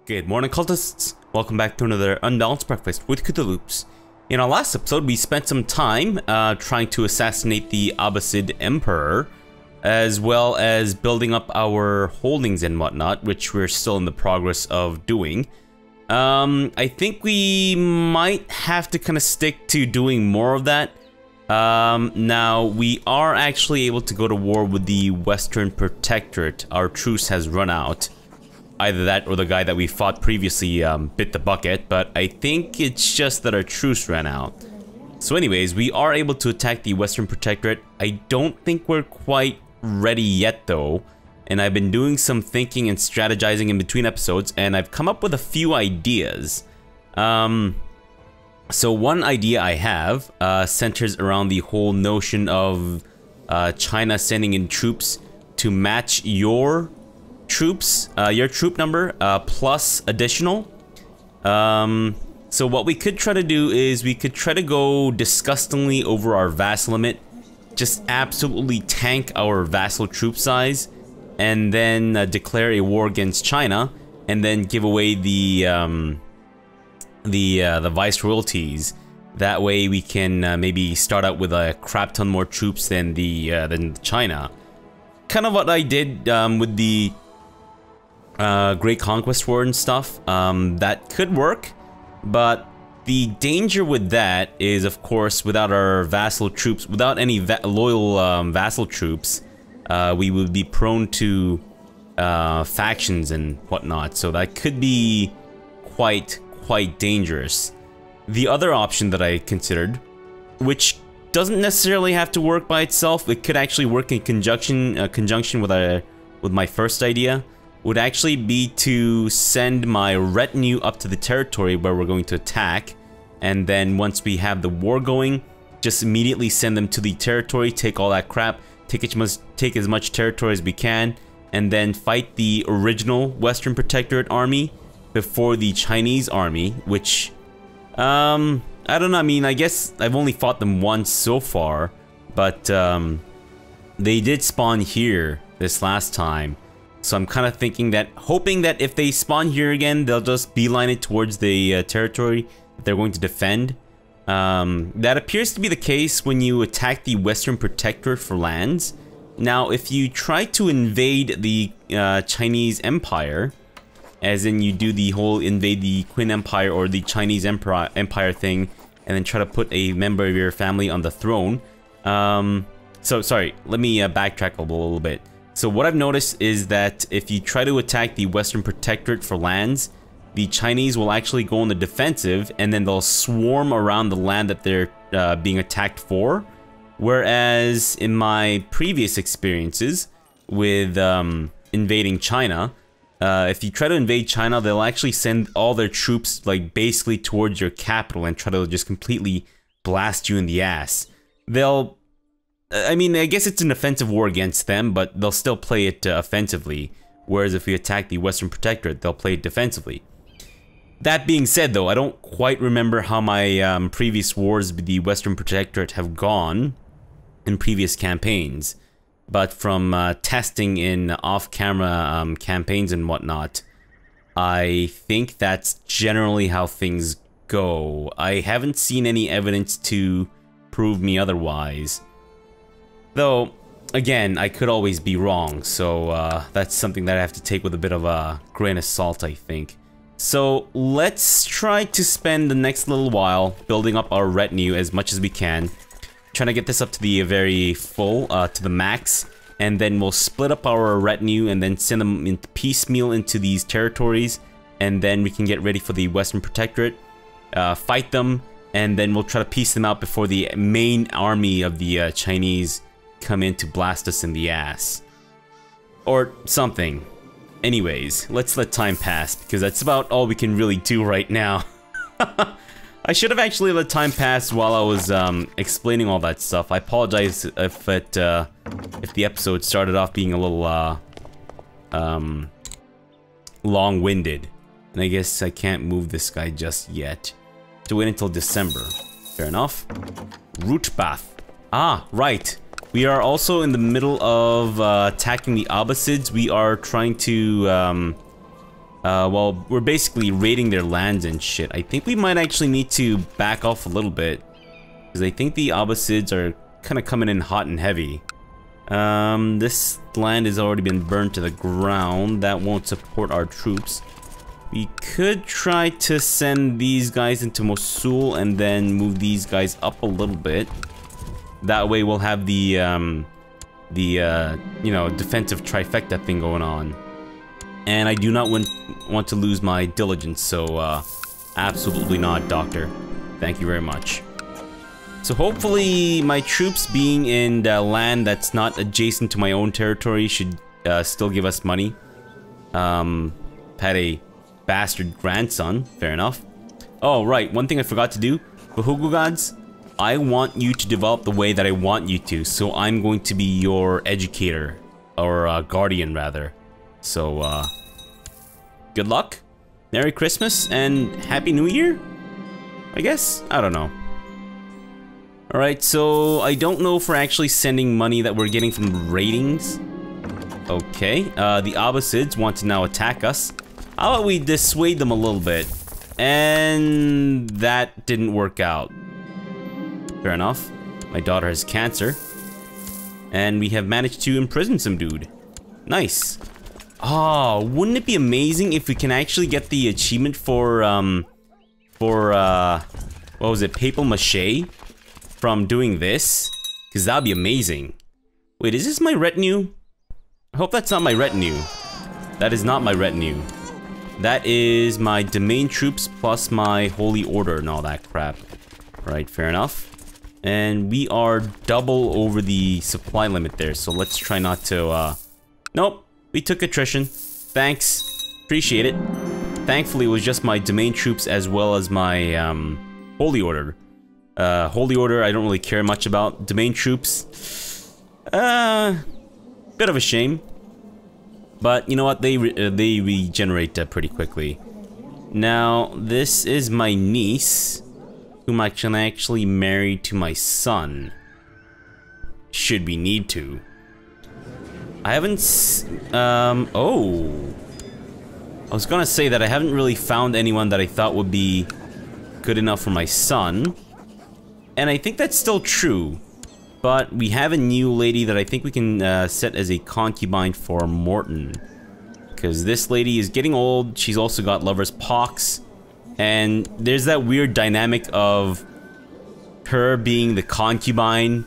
Good morning, cultists. Welcome back to another Unbalanced Breakfast with CthuLoops. In our last episode, we spent some time trying to assassinate the Hephthalite Emperor, as well as building up our holdings and whatnot, which we're still in the progress of doing. I think we might have to kind of stick to doing more of that. Now, we are actually able to go to war with the Western Protectorate. Our truce has run out. Either that or the guy that we fought previously bit the bucket, but I think it's just that our truce ran out. So anyways, we are able to attack the Western Protectorate. I don't think we're quite ready yet though, and I've been doing some thinking and strategizing in between episodes, and I've come up with a few ideas. So one idea I have centers around the whole notion of China sending in troops to match your troops, your troop number, plus additional. So what we could try to do is we could try to go disgustingly over our vassal limit, just absolutely tank our vassal troop size, and then declare a war against China, and then give away the viceroyalties. That way we can maybe start out with a crap ton more troops than China. Kind of what I did with the Great Conquest War and stuff. That could work, but the danger with that is, of course, without our vassal troops, without any loyal vassal troops, we would be prone to factions and whatnot, so that could be quite dangerous. The other option that I considered, which doesn't necessarily have to work by itself, it could actually work in conjunction with my first idea, would actually be to send my retinue up to the territory where we're going to attack, and then once we have the war going, just immediately send them to the territory, take all that crap, take as much territory as we can, and then fight the original Western Protectorate army before the Chinese army, which, I don't know, I mean, I guess I've only fought them once so far, but they did spawn here this last time. So I'm kind of thinking that, hoping that if they spawn here again, they'll just beeline it towards the territory that they're going to defend. That appears to be the case when you attack the Western Protectorate for lands. Now, if you try to invade the Chinese Empire, as in you do the whole invade the Qin Empire or the Chinese Empire thing, and then try to put a member of your family on the throne. So, sorry, let me backtrack a little bit. So what I've noticed is that if you try to attack the Western Protectorate for lands, the Chinese will actually go on the defensive, and then they'll swarm around the land that they're being attacked for. Whereas in my previous experiences with invading China, if you try to invade China, they'll actually send all their troops like basically towards your capital and try to just completely blast you in the ass. I mean, I guess it's an offensive war against them, but they'll still play it offensively. Whereas if we attack the Western Protectorate, they'll play it defensively. That being said, though, I don't quite remember how my previous wars with the Western Protectorate have gone in previous campaigns. But from testing in off-camera campaigns and whatnot, I think that's generally how things go. I haven't seen any evidence to prove me otherwise. Though, again, I could always be wrong, so that's something that I have to take with a bit of a grain of salt, I think. So let's try to spend the next little while building up our retinue as much as we can, trying to get this up to the very full, to the max, and then we'll split up our retinue and then send them in piecemeal into these territories, and then we can get ready for the Western Protectorate, fight them, and then we'll try to piece them out before the main army of the Chinese come in to blast us in the ass. Or something. Anyways, let's let time pass, because that's about all we can really do right now. I should have actually let time pass while I was explaining all that stuff. I apologize if the episode started off being a little long-winded. And I guess I can't move this guy just yet. To wait until December. Fair enough. Root bath. Ah, right. We are also in the middle of attacking the Abbasids. We are trying to well, we're basically raiding their lands and shit. I think we might actually need to back off a little bit. Because I think the Abbasids are kind of coming in hot and heavy. This land has already been burned to the ground. That won't support our troops. We could try to send these guys into Mosul and then move these guys up a little bit. That way we'll have the you know, defensive trifecta thing going on. And I do not want to lose my diligence, so absolutely not, Doctor. Thank you very much. So hopefully my troops being in the land that's not adjacent to my own territory should still give us money. Had a bastard grandson, fair enough. Oh right, one thing I forgot to do, Bahugu gods, I want you to develop the way that I want you to, so I'm going to be your educator, or guardian rather. So good luck, Merry Christmas, and Happy New Year, I guess? I don't know. Alright, so I don't know if we're actually sending money that we're getting from ratings. Okay, the Abbasids want to now attack us. How about we dissuade them a little bit? And that didn't work out. Fair enough. My daughter has cancer. And we have managed to imprison some dude. Nice. Oh, wouldn't it be amazing if we can actually get the achievement for what was it, papier mâché? From doing this? Because that'd be amazing. Wait, is this my retinue? I hope that's not my retinue. That is not my retinue. That is my domain troops plus my holy order and all that crap. Right, fair enough. And we are double over the supply limit there, so let's try not to, Nope, we took attrition. Thanks. Appreciate it. Thankfully, it was just my domain troops as well as my, holy order. Holy order, I don't really care much about. Domain troops, bit of a shame. But you know what? They regenerate pretty quickly. Now, this is my niece, whom I can actually marry to my son. Should we need to. I haven't oh. I was gonna say that I haven't really found anyone that I thought would be good enough for my son. And I think that's still true. But we have a new lady that I think we can set as a concubine for Morton. Because this lady is getting old, she's also got lover's pox. And there's that weird dynamic of her being the concubine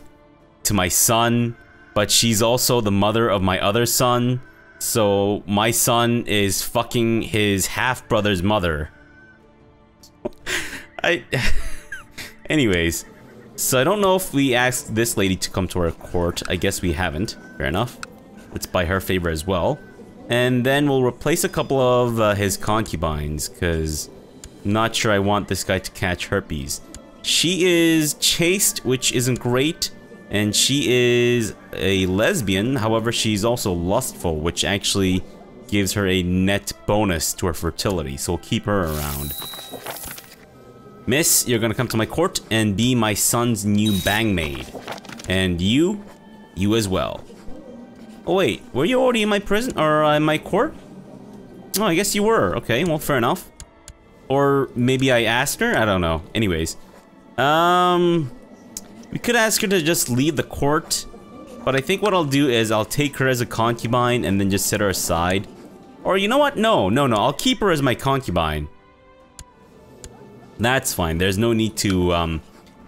to my son, but she's also the mother of my other son. So my son is fucking his half-brother's mother. Anyways. So I don't know if we asked this lady to come to our court. I guess we haven't. Fair enough. Let's buy her favor as well. And then we'll replace a couple of his concubines, because I'm not sure I want this guy to catch herpes. She is chaste, which isn't great. And she is a lesbian. However, she's also lustful, which actually gives her a net bonus to her fertility. So we'll keep her around. Miss, you're gonna come to my court and be my son's new bangmaid. And you as well. Oh wait, were you already in my prison, or in my court? Oh, I guess you were. Okay, well, fair enough. Or maybe I asked her? I don't know. Anyways. We could ask her to just leave the court. But I think what I'll do is I'll take her as a concubine and then just set her aside. Or you know what? No, I'll keep her as my concubine. That's fine. There's no need to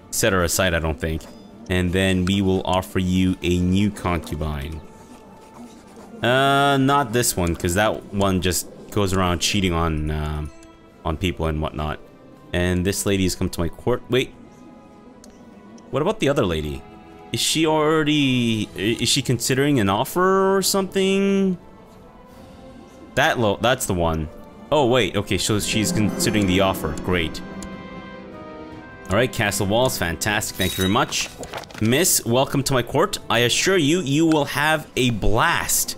set her aside, I don't think. And then we will offer you a new concubine. Not this one, because that one just goes around cheating on people and whatnot. And this lady has come to my court. Wait. What about the other lady? Is she considering an offer or something? That's the one. Oh wait, okay, so she's considering the offer. Great. Alright, castle walls, fantastic, thank you very much. Miss, welcome to my court. I assure you, you will have a blast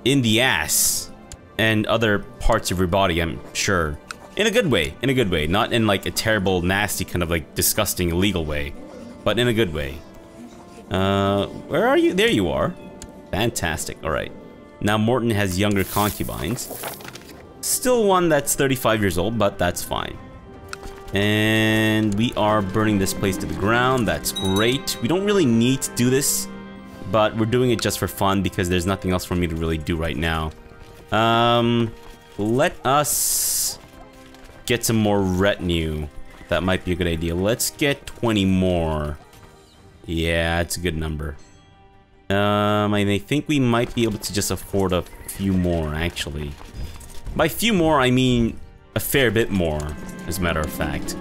in the ass and other parts of your body, I'm sure. In a good way, not in like a terrible, nasty, kind of like disgusting, illegal way, but in a good way. Where are you? There you are. Fantastic, alright. Now Morton has younger concubines. Still one that's 35 years old, but that's fine. And we are burning this place to the ground. That's great. We don't really need to do this, but we're doing it just for fun because there's nothing else for me to really do right now. Let us get some more retinue. That might be a good idea. Let's get 20 more. Yeah, it's a good number. I think we might be able to just afford a few more, actually. By few more, I mean a fair bit more, as a matter of fact.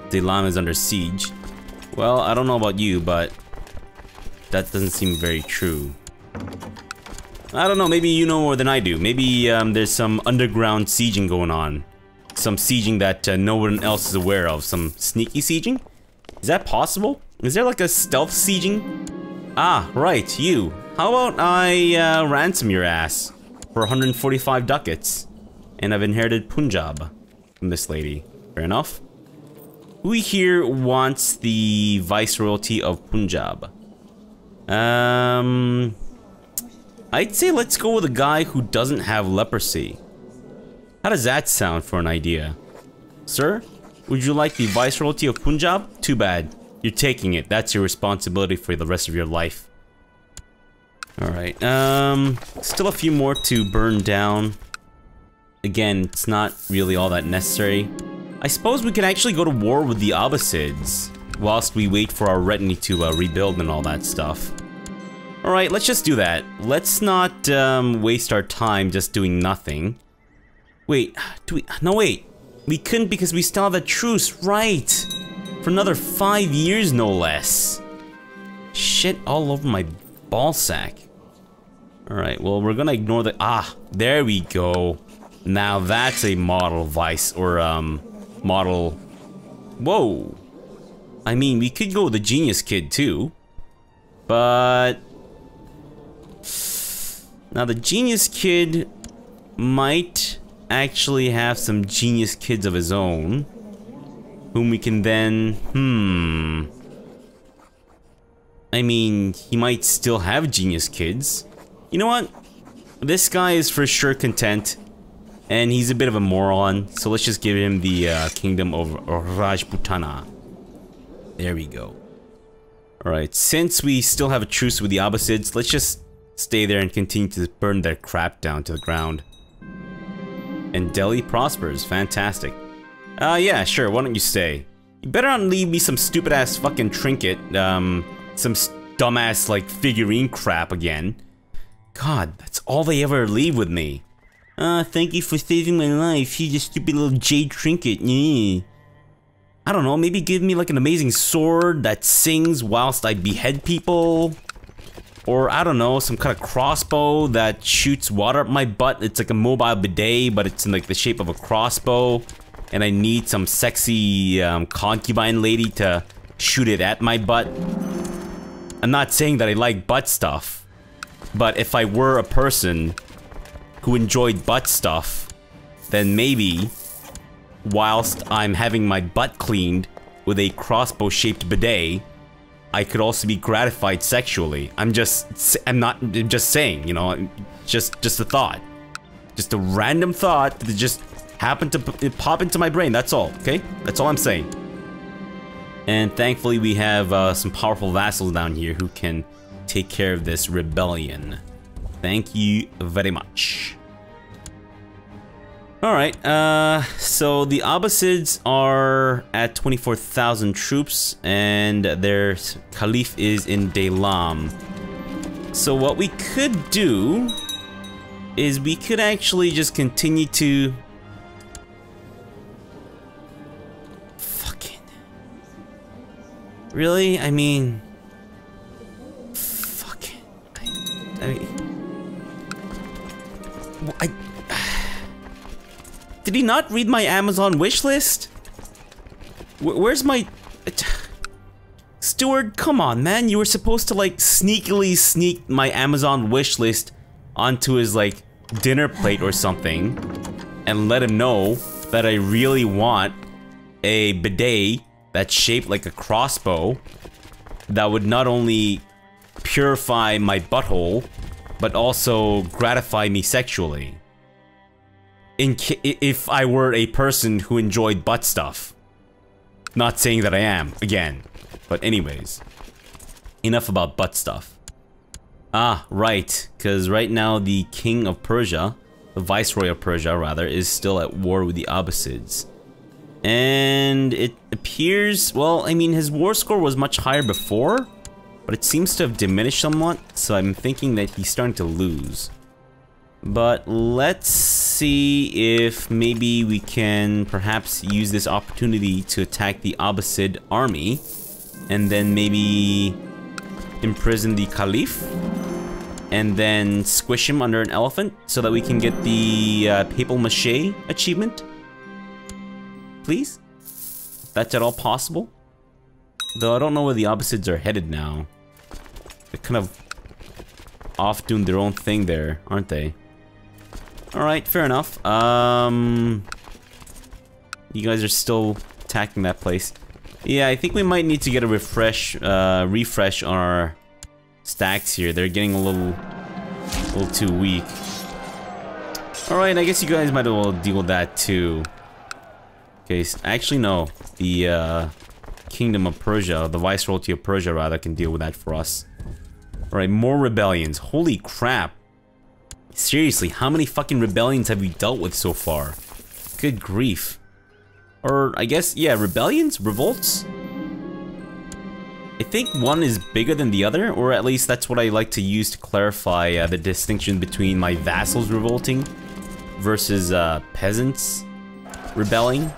Delam is under siege. Well, I don't know about you, but that doesn't seem very true. I don't know, maybe you know more than I do. Maybe there's some underground sieging going on. Some sieging that no one else is aware of. Some sneaky sieging? Is that possible? Is there like a stealth sieging? Ah, right, you. How about I ransom your ass for 145 ducats? And I've inherited Punjab from this lady. Fair enough. Who here wants the viceroyalty of Punjab? I'd say let's go with a guy who doesn't have leprosy. How does that sound for an idea? Sir, would you like the viceroyalty of Punjab? Too bad. You're taking it. That's your responsibility for the rest of your life. Alright, still a few more to burn down. Again, it's not really all that necessary. I suppose we can actually go to war with the Abbasids whilst we wait for our retinue to rebuild and all that stuff. Alright, let's just do that. Let's not waste our time just doing nothing. Wait, no wait. We couldn't because we still have a truce, right? For another 5 years, no less. Shit all over my ballsack. Alright, well, we're gonna ignore the... Ah, there we go. Now that's a model vice, or, model... Whoa. I mean, we could go with the genius kid, too. But... Now, the genius kid might actually have some genius kids of his own. Whom we can then... I mean, he might still have genius kids. You know what? This guy is for sure content. And he's a bit of a moron. So let's just give him the kingdom of Rajputana. There we go. Alright, since we still have a truce with the Abbasids, let's just stay there and continue to burn their crap down to the ground. And Delhi prospers. Fantastic. Yeah, sure, why don't you stay? You better not leave me some stupid-ass fucking trinket, some dumbass, like, figurine crap again. God, that's all they ever leave with me. Thank you for saving my life. Here's a stupid little jade trinket. Yeah. I don't know, maybe give me, like, an amazing sword that sings whilst I behead people. Or, I don't know, some kind of crossbow that shoots water up my butt. It's like a mobile bidet, but it's in, like, the shape of a crossbow. And I need some sexy concubine lady to shoot it at my butt. I'm not saying that I like butt stuff, but if I were a person who enjoyed butt stuff, then maybe, whilst I'm having my butt cleaned with a crossbow-shaped bidet, I could also be gratified sexually. I'm just saying, you know, just a thought. Just a random thought that just happened to pop into my brain, that's all, okay? That's all I'm saying. And thankfully we have some powerful vassals down here who can take care of this rebellion. Thank you very much. Alright, so the Abbasids are at 24,000 troops, and their Caliph is in Delam. So what we could do is we could actually just continue to... Fucking... Really? I mean... Fucking... I mean... Did he not read my Amazon wish list? Where's my... Steward, come on, man. You were supposed to, like, sneakily sneak my Amazon wish list onto his, like, dinner plate or something. And let him know that I really want a bidet that's shaped like a crossbow. That would not only purify my butthole, but also gratify me sexually. if I were a person who enjoyed butt stuff. Not saying that I am, again. But anyways. Enough about butt stuff. Ah, right. Because right now the king of Persia, the viceroy of Persia rather, is still at war with the Abbasids. And it appears, well, I mean, his war score was much higher before, but it seems to have diminished somewhat, so I'm thinking that he's starting to lose. But let's see if maybe we can perhaps use this opportunity to attack the Abbasid army, and then maybe imprison the Caliph, and then squish him under an elephant so that we can get the Papal Mache achievement. Please? If that's at all possible? Though I don't know where the Abbasids are headed now. They're kind of off doing their own thing there, aren't they? Alright, fair enough. You guys are still attacking that place. Yeah, I think we might need to get a refresh on our stacks here. They're getting a little too weak. Alright, I guess you guys might as well deal with that too. Okay, actually no. The Kingdom of Persia, the Viceroyalty of Persia rather, can deal with that for us. Alright, more rebellions. Holy crap. Seriously, how many fucking rebellions have we dealt with so far? Good grief. Or, I guess, yeah, rebellions? Revolts? I think one is bigger than the other, or at least that's what I like to use to clarify the distinction between my vassals revolting versus peasants rebelling.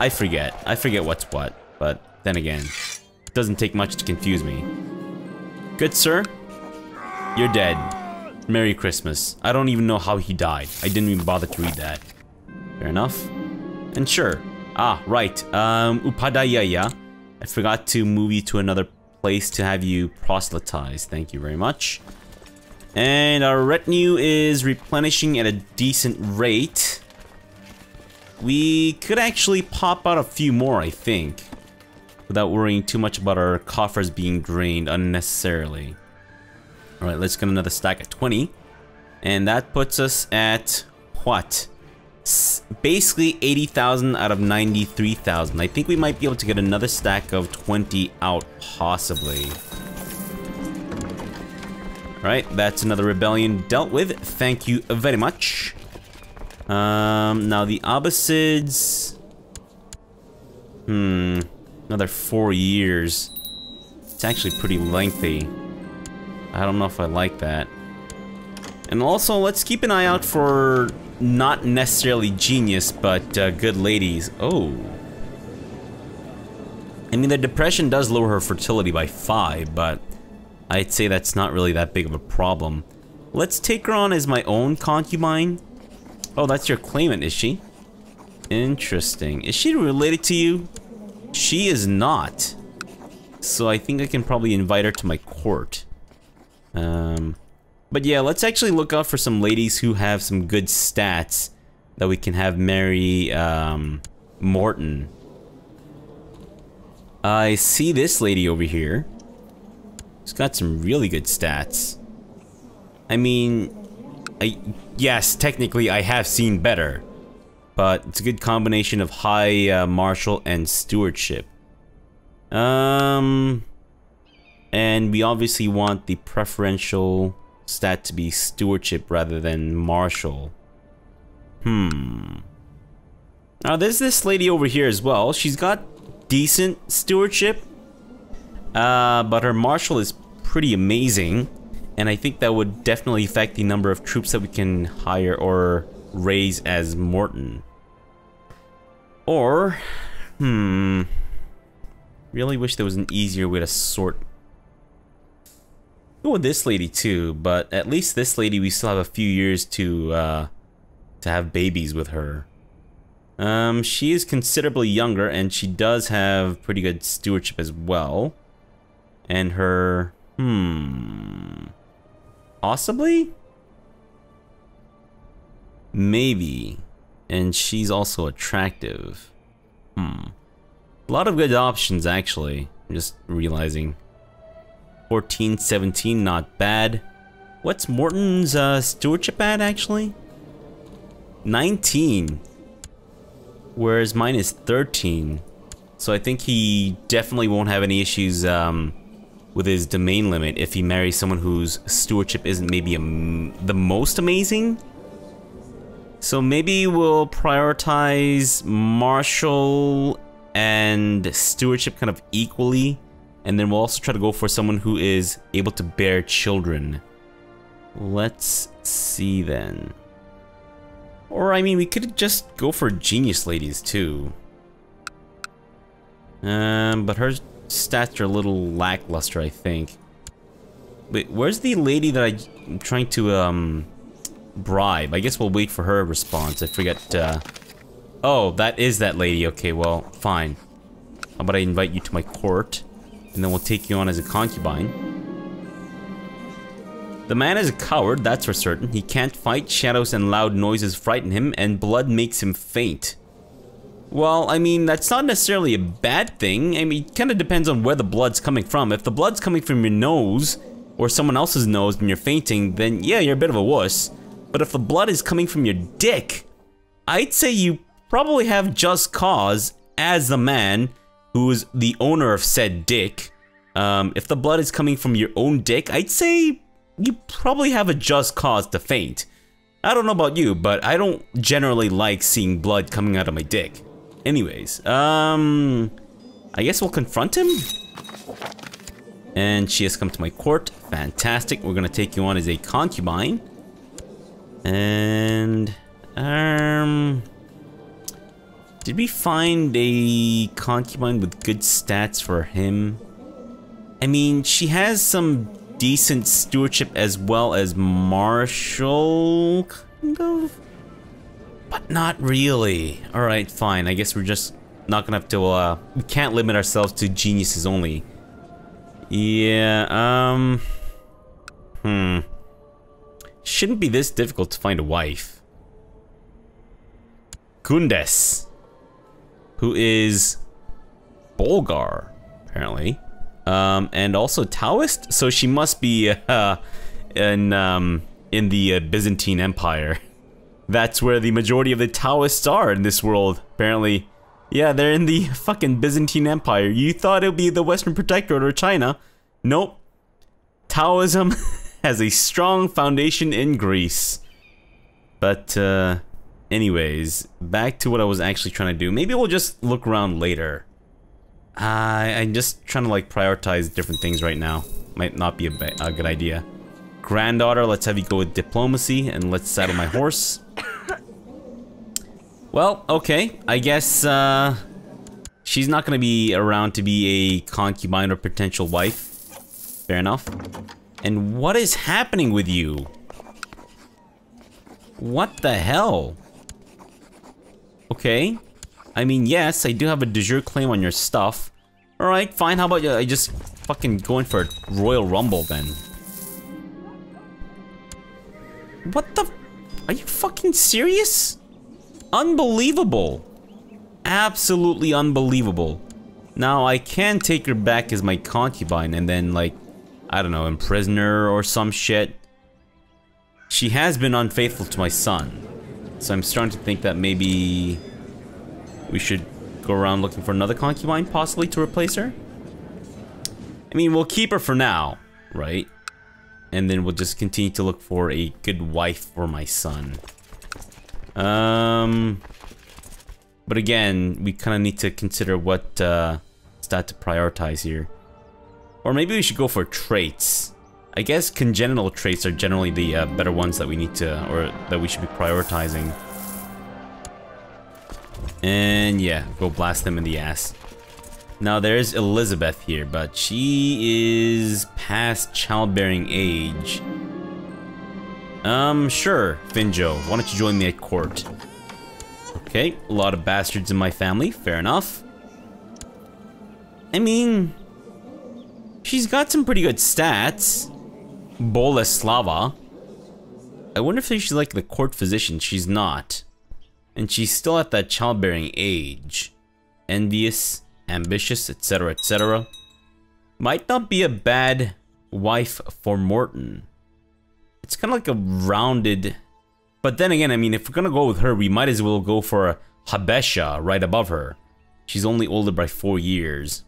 I forget what's what, but then again, it doesn't take much to confuse me. Good sir, you're dead. Merry Christmas. I don't even know how he died. I didn't even bother to read that. Fair enough. And sure. Ah, right. Upadhyaya. I forgot to move you to another place to have you proselytize. Thank you very much. And our retinue is replenishing at a decent rate. We could actually pop out a few more, I think, without worrying too much about our coffers being drained unnecessarily. Alright, let's get another stack at 20. And that puts us at, what? Basically 80,000 out of 93,000. I think we might be able to get another stack of 20 out, possibly. Alright, that's another rebellion dealt with. Thank you very much. Now the Abbasids... Another 4 years. It's actually pretty lengthy. I don't know if I like that. And also, let's keep an eye out for not necessarily genius, but good ladies. Oh. I mean, the depression does lower her fertility by 5, but I'd say that's not really that big of a problem. Let's take her on as my own concubine. Oh, that's your claimant, is she? Interesting. Is she related to you? She is not. So I think I can probably invite her to my court. But yeah, let's actually look out for some ladies who have some good stats that we can have marry, Morton. I see this lady over here. She's got some really good stats. I mean, yes, technically I have seen better, but it's a good combination of high, martial and stewardship. And we obviously want the preferential stat to be stewardship rather than martial. Now there's this lady over here as well. She's got decent stewardship, but her martial is pretty amazing, and I think that would definitely affect the number of troops that we can hire or raise as Morton. Or, really wish there was an easier way to sort. Go with this lady too, but at least this lady we still have a few years to have babies with her. She is considerably younger, and she does have pretty good stewardship as well. And her, possibly? Maybe. And she's also attractive. A lot of good options, actually. I'm just realizing. 14, 17, not bad. What's Morton's stewardship at, actually? 19. Whereas mine is 13. So I think he definitely won't have any issues with his domain limit if he marries someone whose stewardship isn't maybe the most amazing. So maybe we'll prioritize martial and stewardship kind of equally. And then we'll also try to go for someone who is able to bear children. Let's see then. Or, I mean, we could just go for genius ladies, too. But her stats are a little lackluster, I think. Wait, where's the lady that I'm trying to, bribe? I guess we'll wait for her response. I forget, Oh, that is that lady. Okay, well, fine. How about I invite you to my court? And then we'll take you on as a concubine. The man is a coward, that's for certain. He can't fight, shadows and loud noises frighten him, and blood makes him faint. Well, I mean, that's not necessarily a bad thing. I mean, it kind of depends on where the blood's coming from. If the blood's coming from your nose, or someone else's nose, and you're fainting, then yeah, you're a bit of a wuss. But if the blood is coming from your dick, I'd say you probably have just cause as the man who's the owner of said dick. If the blood is coming from your own dick, I'd say you probably have a just cause to faint. I don't know about you, but I don't generally like seeing blood coming out of my dick. Anyways, I guess we'll confront him. And she has come to my court. Fantastic. We're gonna take you on as a concubine. And, did we find a concubine with good stats for him? I mean, she has some decent stewardship as well as martial, kind of, but not really. Alright, fine. I guess we're just not gonna have to, we can't limit ourselves to geniuses only. Yeah, shouldn't be this difficult to find a wife. Kundes, who is Bulgar, apparently. And also Taoist, so she must be in the Byzantine Empire. That's where the majority of the Taoists are in this world, apparently. Yeah, they're in the fucking Byzantine Empire. You thought it would be the Western Protectorate or China. Nope. Taoism has a strong foundation in Greece. But, anyways, back to what I was actually trying to do. Maybe we'll just look around later. I'm just trying to like prioritize different things right now. Might not be a good idea. Granddaughter, let's have you go with diplomacy and let's saddle my horse. Well, okay. I guess she's not gonna be around to be a concubine or potential wife. Fair enough. And what is happening with you? What the hell? Okay. I mean, yes, I do have a de jure claim on your stuff. Alright, fine, how about I just fucking go in for a Royal Rumble then? What the? Are you fucking serious? Unbelievable. Absolutely unbelievable. Now, I can take her back as my concubine and then, like, I don't know, imprison her or some shit. She has been unfaithful to my son. So I'm starting to think that maybe we should go around looking for another concubine, possibly, to replace her. I mean, we'll keep her for now, right? And then we'll just continue to look for a good wife for my son. But again, we kind of need to consider what stat to prioritize here. Or maybe we should go for traits. I guess congenital traits are generally the better ones that we need to, or that we should be prioritizing. And yeah, go blast them in the ass. Now there's Elizabeth here, but she is past childbearing age. Sure, Finjo, why don't you join me at court? Okay, a lot of bastards in my family, fair enough. I mean, she's got some pretty good stats. Boleslava. I wonder if she's like the court physician. She's not. And she's still at that childbearing age. Envious, ambitious, etc., etc. Might not be a bad wife for Morton. It's kind of like a rounded But then again, I mean, if we're gonna go with her, we might as well go for Habesha right above her. She's only older by 4 years.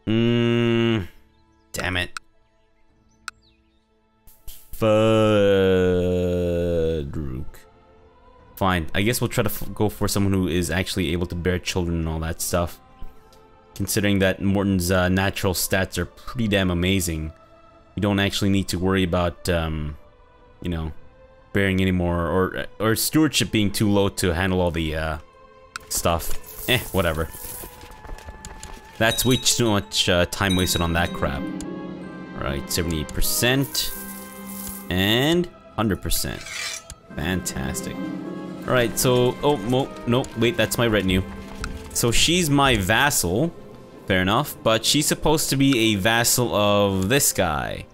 Damn it. Fudruk. Fine, I guess we'll try to go for someone who is actually able to bear children and all that stuff. Considering that Morton's natural stats are pretty damn amazing. You don't actually need to worry about, you know, bearing anymore, or stewardship being too low to handle all the stuff. Whatever. That's way too much time wasted on that crap. Alright, 78% and 100%. Fantastic. Alright, so no, wait, that's my retinue. So she's my vassal, fair enough, but she's supposed to be a vassal of this guy.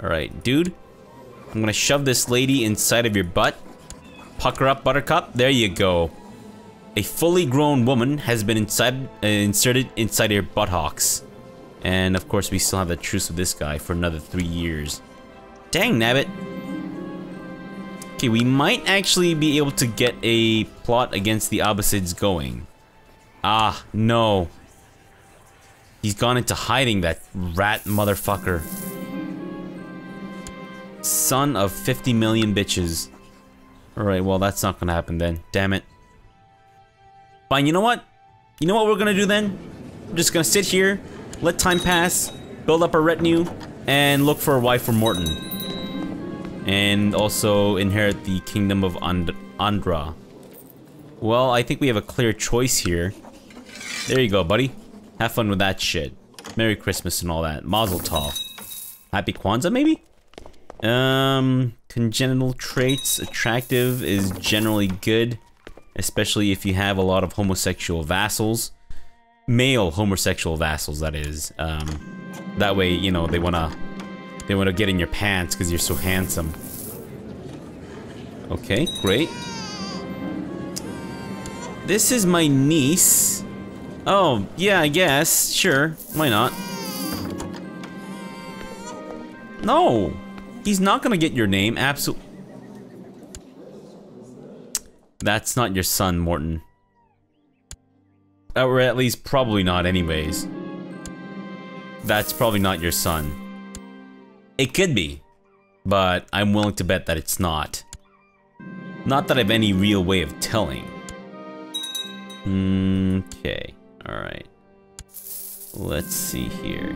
Alright, dude, I'm gonna shove this lady inside of your butt. Pucker up, buttercup, there you go. A fully grown woman has been inserted inside your buttocks. And of course we still have the truce with this guy for another 3 years. Dang nabbit. Okay, we might actually be able to get a plot against the Abbasids going. Ah, no. He's gone into hiding, that rat motherfucker. Son of 50 million bitches. Alright, well that's not gonna happen then. Damn it. Fine, you know what? You know what we're gonna do then? We're just gonna sit here, let time pass, build up our retinue, and look for a wife for Morton. And also inherit the kingdom of Andhra. Well, I think we have a clear choice here. There you go, buddy. Have fun with that shit. Merry Christmas and all that. Mazel tov. Happy Kwanzaa, maybe? Congenital traits. Attractive is generally good. Especially if you have a lot of homosexual vassals. Male homosexual vassals, that is. That way, you know, they wanna get in your pants because you're so handsome. Okay, great. This is my niece. Oh, yeah, I guess. Sure, why not? No! He's not gonna get your name, absolutely. That's not your son, Morton. Or at least, probably not anyways. That's probably not your son. It could be, but I'm willing to bet that it's not. Not that I have any real way of telling. Okay, alright. Let's see here.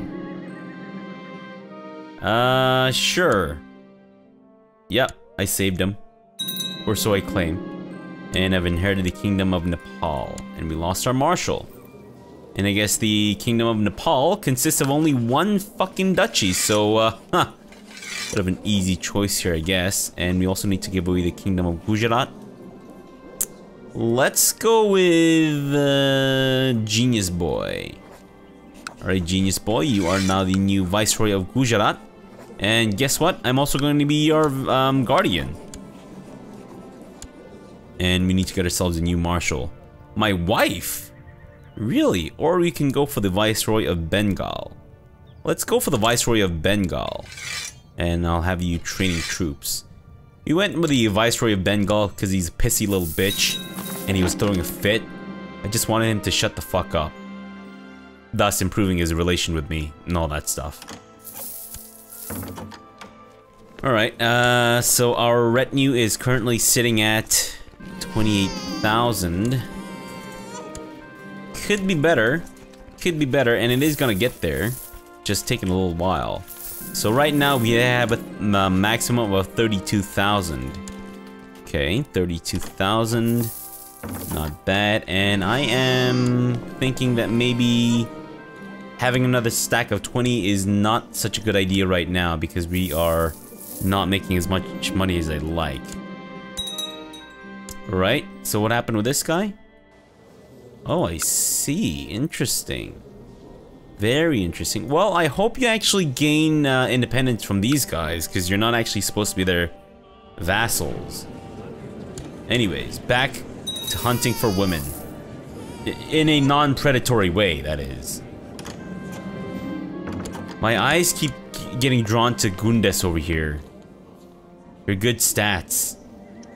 Sure. Yep, I saved him. Or so I claim. And I've inherited the kingdom of Nepal. And we lost our marshal. And I guess the kingdom of Nepal consists of only one fucking duchy, so, bit of an easy choice here, I guess. And we also need to give away the kingdom of Gujarat. Let's go with, Genius Boy. Alright, Genius Boy, you are now the new Viceroy of Gujarat. And guess what? I'm also going to be your, guardian. And we need to get ourselves a new marshal. My wife? Really? Or we can go for the Viceroy of Bengal. Let's go for the Viceroy of Bengal. And I'll have you training troops. We went with the Viceroy of Bengal because he's a pissy little bitch. And he was throwing a fit. I just wanted him to shut the fuck up. Thus improving his relation with me and all that stuff. Alright, so our retinue is currently sitting at 28,000. Could be better. Could be better, and it is gonna get there. Just taking a little while. So right now we have a maximum of 32,000. Okay, 32,000. Not bad. And I am thinking that maybe having another stack of 20 is not such a good idea right now because we are not making as much money as I'd like. Right, so what happened with this guy? Oh, I see. Interesting. Very interesting. Well, I hope you actually gain independence from these guys, because you're not actually supposed to be their vassals. Anyways, back to hunting for women. In a non-predatory way, that is. My eyes keep getting drawn to Gundes over here. Your good stats.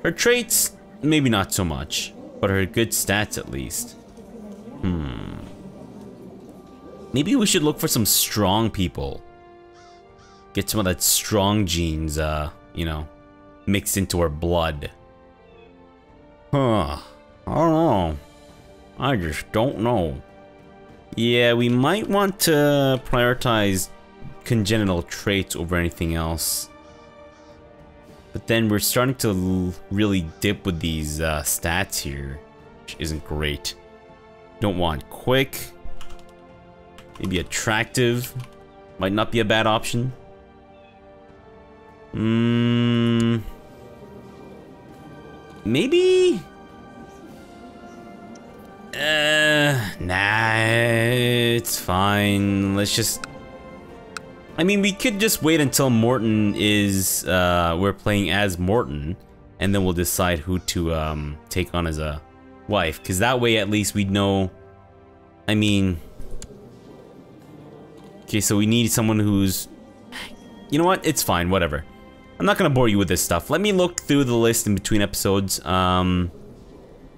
Her traits, maybe not so much, but her good stats at least. Maybe we should look for some strong people. Get some of that strong genes, you know, mixed into her blood. Huh. I don't know. I just don't know. Yeah, we might want to prioritize congenital traits over anything else. But then we're starting to really dip with these stats here, which isn't great. Don't want quick. Maybe attractive. Might not be a bad option. Maybe? Nah, it's fine. Let's just... I mean, we could just wait until Morton is, we're playing as Morton, and then we'll decide who to, take on as a wife. Because that way, at least, we'd know... I mean... Okay, so we need someone who's... You know what? It's fine, whatever. I'm not gonna bore you with this stuff. Let me look through the list in between episodes, and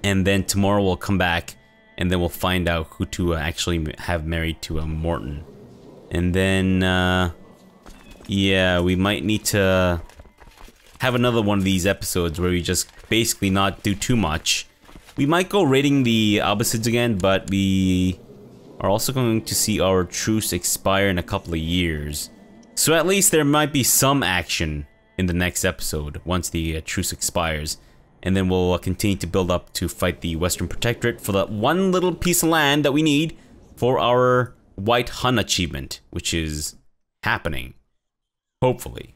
then tomorrow we'll come back, and then we'll find out who to actually have married to Morton. And then, yeah, we might need to have another one of these episodes where we just basically not do too much. We might go raiding the Abbasids again, but we are also going to see our truce expire in a couple of years. So at least there might be some action in the next episode once the truce expires. And then we'll continue to build up to fight the Western Protectorate for that one little piece of land that we need for our White Hun achievement, which is happening. Hopefully.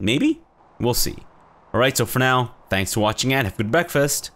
Maybe? We'll see. Alright, so for now, thanks for watching and have a good breakfast.